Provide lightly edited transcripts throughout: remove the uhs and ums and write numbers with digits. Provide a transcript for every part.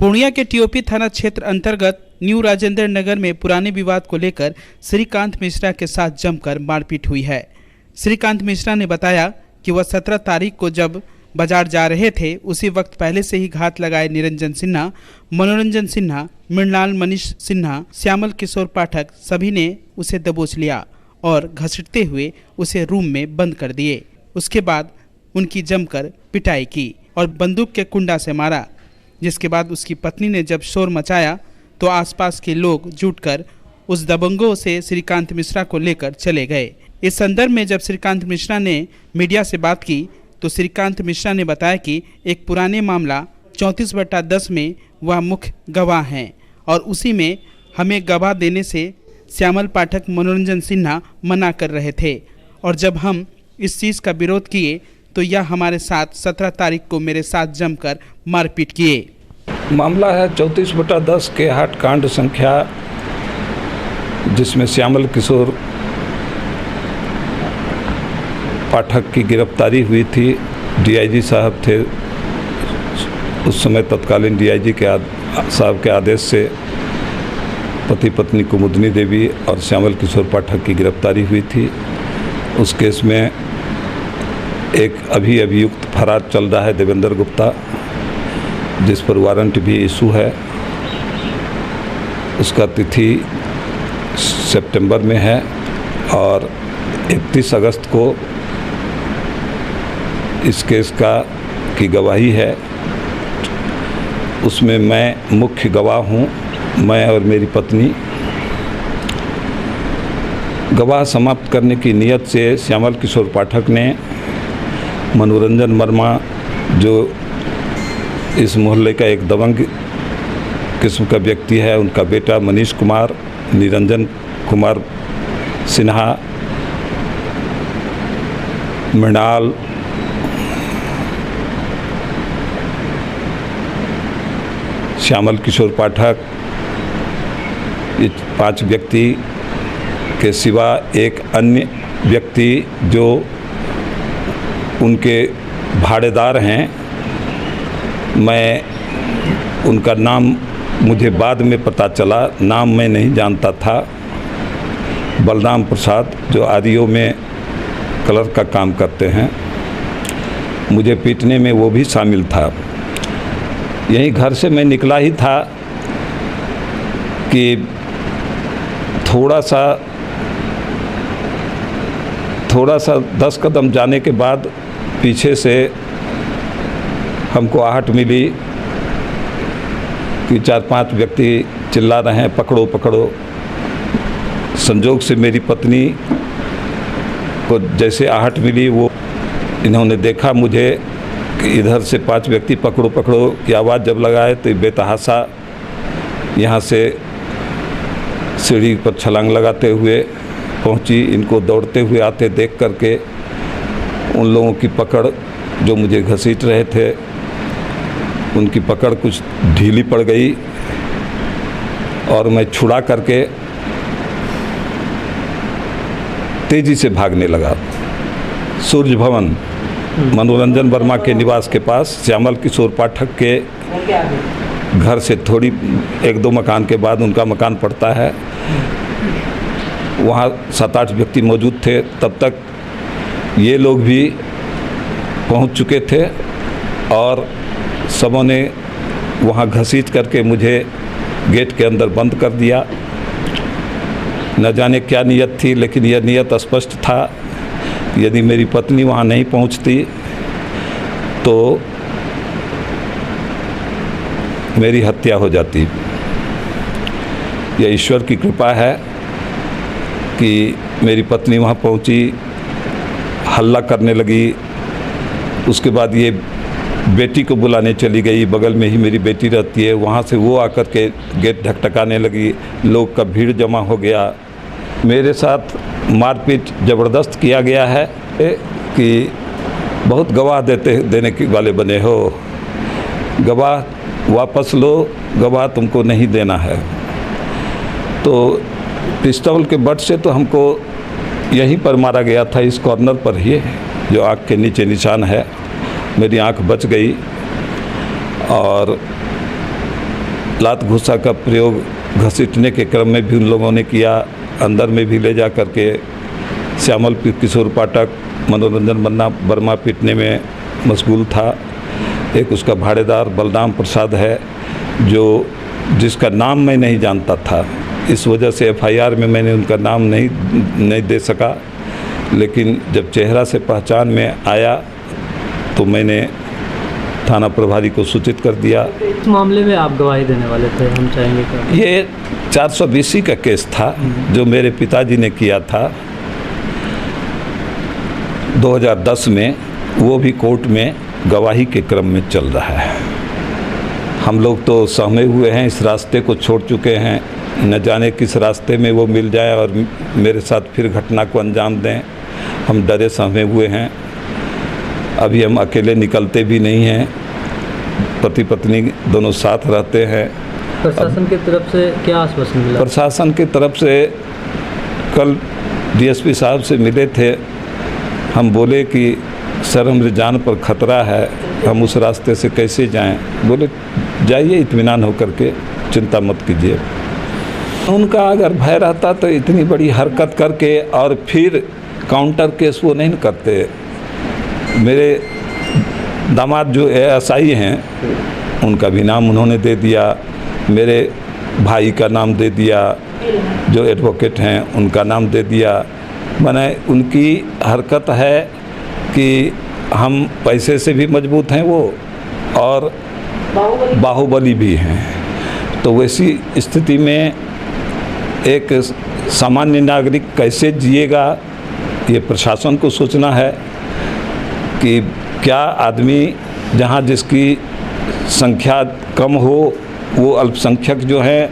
पूर्णिया के टीओपी थाना क्षेत्र अंतर्गत न्यू राजेंद्र नगर में पुराने विवाद को लेकर श्रीकांत मिश्रा के साथ जमकर मारपीट हुई है। श्रीकांत मिश्रा ने बताया कि वह 17 तारीख को जब बाजार जा रहे थे उसी वक्त पहले से ही घात लगाए निरंजन सिन्हा, मनोरंजन सिन्हा, मृणाल मनीष सिन्हा, श्यामल किशोर पाठक सभी ने उसे दबोच लिया और घसीटते हुए उसे रूम में बंद कर दिए। उसके बाद उनकी जमकर पिटाई की और बंदूक के कुंडा से मारा, जिसके बाद उसकी पत्नी ने जब शोर मचाया तो आसपास के लोग जुटकर उस दबंगों से श्रीकांत मिश्रा को लेकर चले गए। इस संदर्भ में जब श्रीकांत मिश्रा ने मीडिया से बात की तो श्रीकांत मिश्रा ने बताया कि एक पुराने मामला 34/10 में वह मुख्य गवाह हैं और उसी में हमें गवाह देने से श्यामल पाठक, मनोरंजन सिन्हा मना कर रहे थे और जब हम इस चीज़ का विरोध किए तो यह हमारे साथ 17 तारीख को मेरे साथ जमकर मारपीट किए। मामला है 34/10 के हाट कांड संख्या, जिसमें श्यामल किशोर पाठक की गिरफ्तारी हुई थी। डीआईजी साहब थे उस समय, तत्कालीन डीआईजी के साहब के आदेश से पति पत्नी कुमुदनी देवी और श्यामल किशोर पाठक की गिरफ्तारी हुई थी। उस केस में एक अभियुक्त फरार चल रहा है, देवेंद्र गुप्ता, जिस पर वारंट भी इशू है। उसका तिथि सितंबर में है और 31 अगस्त को इस केस की गवाही है। उसमें मैं मुख्य गवाह हूँ, मैं और मेरी पत्नी। गवाह समाप्त करने की नीयत से श्यामल किशोर पाठक ने मनोरंजन वर्मा, जो इस मोहल्ले का एक दबंग किस्म का व्यक्ति है, उनका बेटा मनीष कुमार, निरंजन कुमार सिन्हा, मृणाल, श्यामल किशोर पाठक, ये 5 व्यक्ति के सिवा एक अन्य व्यक्ति जो उनके भाड़ेदार हैं, मैं उनका नाम मुझे बाद में पता चला, नाम मैं नहीं जानता था। बलराम प्रसाद, जो आरईओ में कलर का काम करते हैं, मुझे पीटने में वो भी शामिल था। यहीं घर से मैं निकला ही था कि थोड़ा सा 10 कदम जाने के बाद पीछे से हमको आहट मिली कि 4-5 व्यक्ति चिल्ला रहे हैं, पकड़ो पकड़ो। संजोग से मेरी पत्नी को जैसे आहट मिली, वो इन्होंने देखा मुझे कि इधर से 5 व्यक्ति पकड़ो पकड़ो की आवाज़ जब लगाए तो बेतहासा यहाँ से सीढ़ी पर छलांग लगाते हुए पहुँची। इनको दौड़ते हुए आते देख करके उन लोगों की पकड़, जो मुझे घसीट रहे थे, उनकी पकड़ कुछ ढीली पड़ गई और मैं छुड़ा करके तेज़ी से भागने लगा। सूर्य भवन मनोरंजन वर्मा के निवास के पास, श्यामल किशोर पाठक के घर से थोड़ी 1-2 मकान के बाद उनका मकान पड़ता है। वहाँ 7-8 व्यक्ति मौजूद थे। तब तक ये लोग भी पहुँच चुके थे और सबों ने वहाँ घसीट करके मुझे गेट के अंदर बंद कर दिया। न जाने क्या नियत थी, लेकिन यह नियत स्पष्ट था, यदि मेरी पत्नी वहाँ नहीं पहुँचती तो मेरी हत्या हो जाती। यह ईश्वर की कृपा है कि मेरी पत्नी वहाँ पहुँची, हल्ला करने लगी। उसके बाद ये बेटी को बुलाने चली गई, बगल में ही मेरी बेटी रहती है, वहाँ से वो आकर के गेट ढकढकाने लगी। लोग का भीड़ जमा हो गया। मेरे साथ मारपीट ज़बरदस्त किया गया है कि बहुत गवाह देने के वाले बने हो, गवाह वापस लो, गवाह तुमको नहीं देना है। तो पिस्तौल के बट से तो हमको यहीं पर मारा गया था, इस कॉर्नर पर ही, जो आँख के नीचे निशान है। मेरी आँख बच गई और लात घुसा का प्रयोग घसीटने के क्रम में भी उन लोगों ने किया। अंदर में भी ले जा करके श्यामल किशोर पाठक मनोरंजन वर्मा पीटने में मशगूल था। एक उसका भाड़ेदार बलराम प्रसाद है जिसका नाम मैं नहीं जानता था, इस वजह से एफआईआर में मैंने उनका नाम नहीं दे सका। लेकिन जब चेहरा से पहचान में आया तो मैंने थाना प्रभारी को सूचित कर दिया। इस मामले में आप गवाही देने वाले थे, हम चाहेंगे कि ये 420 का केस था जो मेरे पिताजी ने किया था 2010 में, वो भी कोर्ट में गवाही के क्रम में चल रहा है। हम लोग तो सहमे हुए हैं, इस रास्ते को छोड़ चुके हैं, न जाने किस रास्ते में वो मिल जाए और मेरे साथ फिर घटना को अंजाम दें। हम डरे सहमे हुए हैं। अभी हम अकेले निकलते भी नहीं हैं, पति पत्नी दोनों साथ रहते हैं। प्रशासन की तरफ से क्या आश्वासन मिला? प्रशासन की तरफ से कल डीएसपी साहब से मिले थे। हम बोले कि सर हमारी जान पर खतरा है, हम उस रास्ते से कैसे जाएं? बोले जाइए इत्मीनान होकर के, चिंता मत कीजिए। उनका अगर भय रहता तो इतनी बड़ी हरकत करके और फिर काउंटर केस वो नहीं करते। मेरे दामाद जो एएसआई हैं उनका भी नाम उन्होंने दे दिया, मेरे भाई का नाम दे दिया, जो एडवोकेट हैं उनका नाम दे दिया। माने उनकी हरकत है कि हम पैसे से भी मजबूत हैं वो और बाहुबली भी हैं। तो वैसी स्थिति में एक सामान्य नागरिक कैसे जिएगा, ये प्रशासन को सोचना है कि क्या आदमी जहाँ जिसकी संख्या कम हो वो अल्पसंख्यक जो है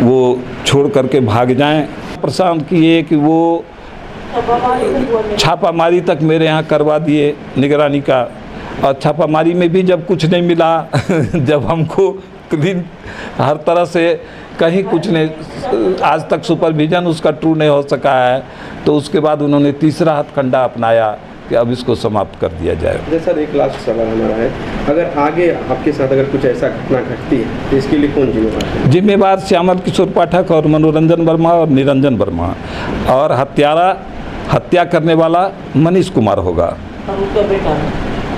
वो छोड़ करके भाग जाएं। परेशान किए कि वो छापामारी तक मेरे यहाँ करवा दिए निगरानी का, और छापामारी में भी जब कुछ नहीं मिला जब हमको क्लीन हर तरह से कहीं कुछ नहीं, आज तक सुपरविजन उसका ट्रू नहीं हो सका है, तो उसके बाद उन्होंने तीसरा हथकंडा अपनाया कि अब इसको समाप्त कर दिया जाए। सर एक लास्ट सवाल हमारा है, अगर आगे आपके साथ अगर कुछ ऐसा घटना घटती है तो इसके लिए कौन जिम्मेवार है? जिम्मेवार श्यामल किशोर पाठक और मनोरंजन वर्मा और निरंजन वर्मा, और हत्या करने वाला मनीष कुमार होगा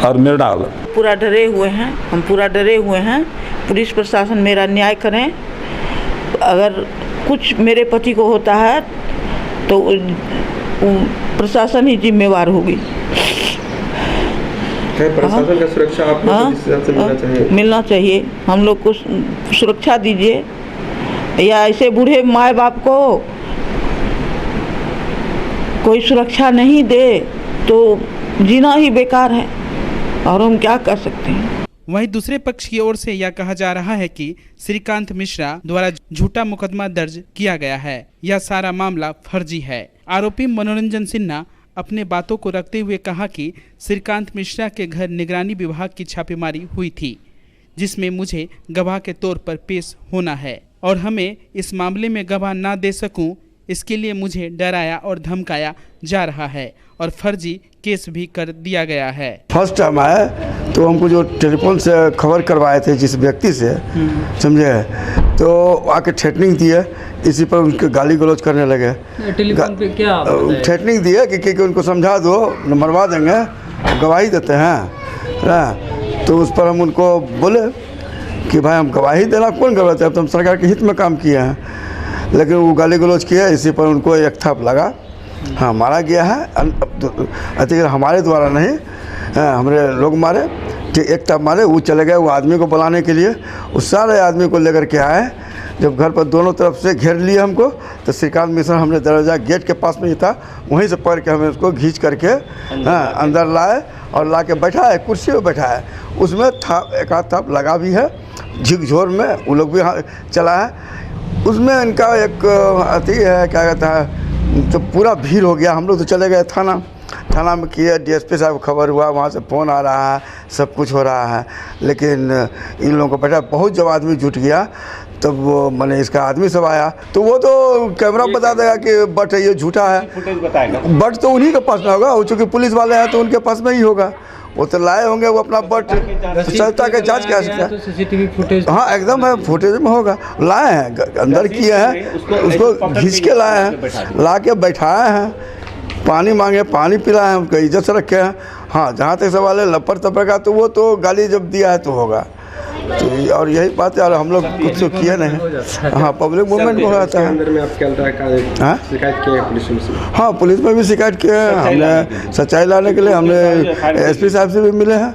और मृणाल। पूरा डरे हुए हैं, हम पूरा डरे हुए हैं। पुलिस प्रशासन मेरा न्याय करें। अगर कुछ मेरे पति को होता है तो प्रशासन ही जिम्मेवार होगी। प्रशासन का सुरक्षा आपको जिस हिसाब से मिलना चाहिए, मिलना चाहिए। हम लोग को सुरक्षा दीजिए, या ऐसे बूढ़े माँ बाप को कोई सुरक्षा नहीं दे तो जीना ही बेकार है, और हम क्या कर सकते हैं। वहीं दूसरे पक्ष की ओर से यह कहा जा रहा है कि श्रीकांत मिश्रा द्वारा झूठा मुकदमा दर्ज किया गया है, यह सारा मामला फर्जी है। आरोपी मनोरंजन सिन्हा अपने बातों को रखते हुए कहा कि श्रीकांत मिश्रा के घर निगरानी विभाग की छापेमारी हुई थी, जिसमें मुझे गवाह के तौर पर पेश होना है, और हमें इस मामले में गवाह ना दे सकूं, इसके लिए मुझे डराया और धमकाया जा रहा है और फर्जी केस भी कर दिया गया है। फर्स्ट टाइम आया तो हमको जो टेलीफोन से खबर करवाए थे जिस व्यक्ति से, समझे, तो आके थ्रेटनिंग दिए, इसी पर उनके गाली गलौज करने लगे। टेलीफोन पे क्या थ्रेटनिंग दिए कि उनको समझा दो, मरवा देंगे, गवाही देते हैं। तो उस पर हम उनको बोले कि भाई हम गवाही देना कौन गलत है, अब तो हम सरकार के हित में काम किए हैं। लेकिन वो गाली गलौज किया, इसी पर उनको एक थाप लगा। हाँ, मारा गया है, अतिक्रमण हमारे द्वारा नहीं, हमारे लोग मारे, एक थाप मारे, वो चले गए वो आदमी को बुलाने के लिए। उस सारे आदमी को लेकर के आए। जब घर पर दोनों तरफ से घेर लिए हमको, तो श्रीकांत मिश्रा हमने दरवाज़ा गेट के पास में ही था, वहीं से पकड़ के हमें उसको खींच करके अंदर लाए और ला के बैठाए, कुर्सी पर बैठाए। उसमें एक आध थाप लगा भी है, झिकझोर में वो लोग भी चला है। उसमें इनका एक अति है, क्या कहता है, तो पूरा भीड़ हो गया। हम लोग तो चले गए थाना में किए, डीएसपी साहब को खबर हुआ, वहाँ से फ़ोन आ रहा है, सब कुछ हो रहा है। लेकिन इन लोगों को बैठा, बहुत जब आदमी जुट गया तब वो मैंने इसका आदमी सब आया, तो वो तो कैमरा बता देगा कि बट ये झूठा है, बट तो उन्हीं के पास में होगा, चूँकि पुलिस वाले हैं तो उनके पास में ही होगा। वो तो लाए होंगे, वो अपना बट सत्ता के जांच कर सकते तो हैं। सीसीटीवी फुटेज हाँ एकदम है, फुटेज में होगा। लाए हैं, अंदर किए हैं, उसको खींच के लाए हैं, ला के बैठाए हैं, पानी मांगे पानी पिलाए हैं, उनको इज्जत से रखे हैं। हाँ जहाँ तक सवाल है लपड़ तपड़ का, तो वो तो गाली जब दिया है तो होगा। तो और यही बात है, और हम लोग कुछ तो किए नहीं। हाँ पब्लिक मूवमेंट में हो जाता है। अंदर में आप क्या हाँ? शिकायत किए हैं पुलिस में? हाँ पुलिस में भी शिकायत किए हैं हमने, सच्चाई लाने के लिए हमने एसपी साहब से भी मिले हैं,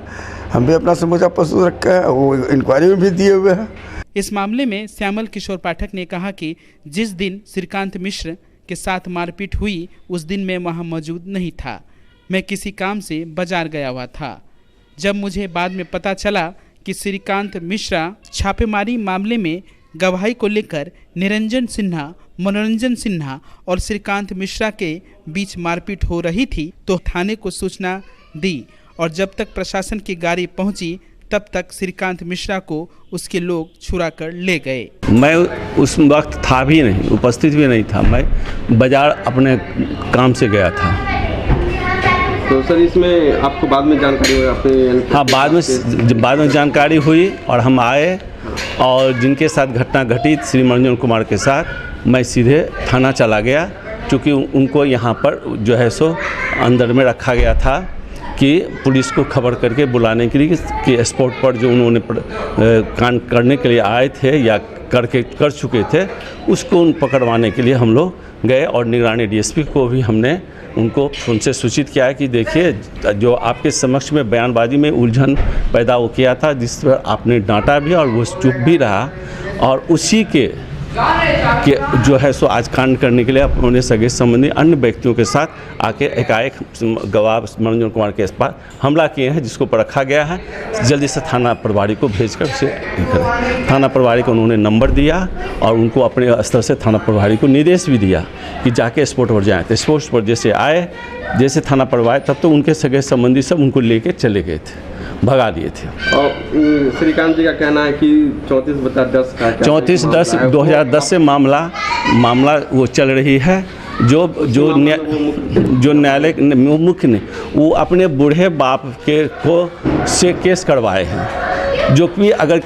हम भी अपना समूचा प्रस्तुत रखा है, वो इंक्वायरी में भी दिए हुए हैं। इस मामले में श्यामल किशोर पाठक ने कहा कि जिस दिन श्रीकांत मिश्र के साथ मारपीट हुई उस दिन मैं वहां मौजूद नहीं था। मैं किसी काम से बाजार गया हुआ था। जब मुझे बाद में पता चला कि श्रीकांत मिश्रा छापेमारी मामले में गवाही को लेकर निरंजन सिन्हा, मनोरंजन सिन्हा और श्रीकांत मिश्रा के बीच मारपीट हो रही थी, तो थाने को सूचना दी और जब तक प्रशासन की गाड़ी पहुंची तब तक श्रीकांत मिश्रा को उसके लोग छुड़ा कर ले गए। मैं उस वक्त था भी नहीं, उपस्थित भी नहीं था, मैं बाजार अपने काम से गया था। तो सर इसमें आपको बाद में जानकारी हुई आपने? हाँ बाद में जानकारी हुई और हम आए, और जिनके साथ घटना घटी श्री मनोरंजन कुमार के साथ, मैं सीधे थाना चला गया, क्योंकि उनको यहाँ पर जो है सो अंदर में रखा गया था कि पुलिस को खबर करके बुलाने के लिए कि स्पॉट पर जो उन्होंने कांड करने के लिए आए थे या कर चुके थे, उसको पकड़वाने के लिए हम लोग गए। और निगरानी डीएसपी को भी हमने उनको उनसे सूचित किया है कि देखिए जो आपके समक्ष में बयानबाजी में उलझन पैदा हो किया था, जिस पर आपने डांटा भी और वो चुप भी रहा, और उसी के जो है सो आज कांड करने के लिए अपने सगे संबंधी अन्य व्यक्तियों के साथ आके एकाएक गवाह मनोरंजन कुमार के पास हमला किए हैं, जिसको पर रखा गया है। जल्दी से थाना प्रभारी को भेजकर उसे थाना प्रभारी को उन्होंने नंबर दिया और उनको अपने स्तर से थाना प्रभारी को निर्देश भी दिया कि जाके स्पॉट पर जाएँ। तो स्पॉट पर जैसे आए, जैसे थाना पर आए, तब तो उनके सगे संबंधी सब उनको लेके चले गए थे, भगा दिए थे। और श्रीकांत जी का कहना है कि 34/10 का 34/10/2010 से मामला वो चल रही है। जो न्यायालय मुख्य ने वो अपने बूढ़े बाप के से केस करवाए हैं, जो कि अगर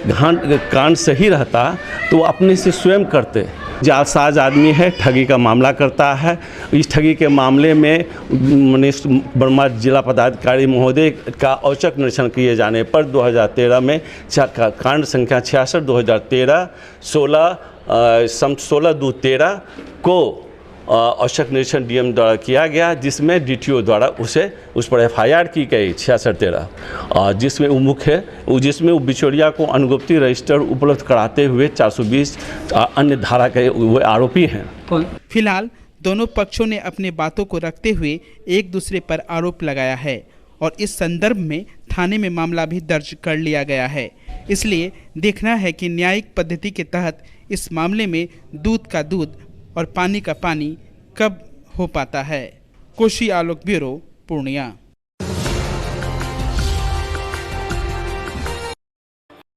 कांड सही रहता तो वो अपने से स्वयं करते। जालसाज आदमी है, ठगी का मामला करता है। इस ठगी के मामले में मनीष वर्मा जिला पदाधिकारी महोदय का औचक निरीक्षण किए जाने पर 2013 में कांड संख्या 66 2013 16/2/13 को औचक निरीक्षण डीएम द्वारा किया गया, जिसमें डीटीओ द्वारा उस पर एफआईआर की गई 66/13, जिसमें वो मुख्य जिसमें वो बिचौलिया को अनुगुप्ति रजिस्टर उपलब्ध कराते हुए 420 अन्य धारा के वो आरोपी हैं। फिलहाल दोनों पक्षों ने अपने बातों को रखते हुए एक दूसरे पर आरोप लगाया है और इस संदर्भ में थाने में मामला भी दर्ज कर लिया गया है। इसलिए देखना है कि न्यायिक पद्धति के तहत इस मामले में दूध का दूध और पानी का पानी कब हो पाता है। कोशी आलोक ब्यूरो, पूर्णिया।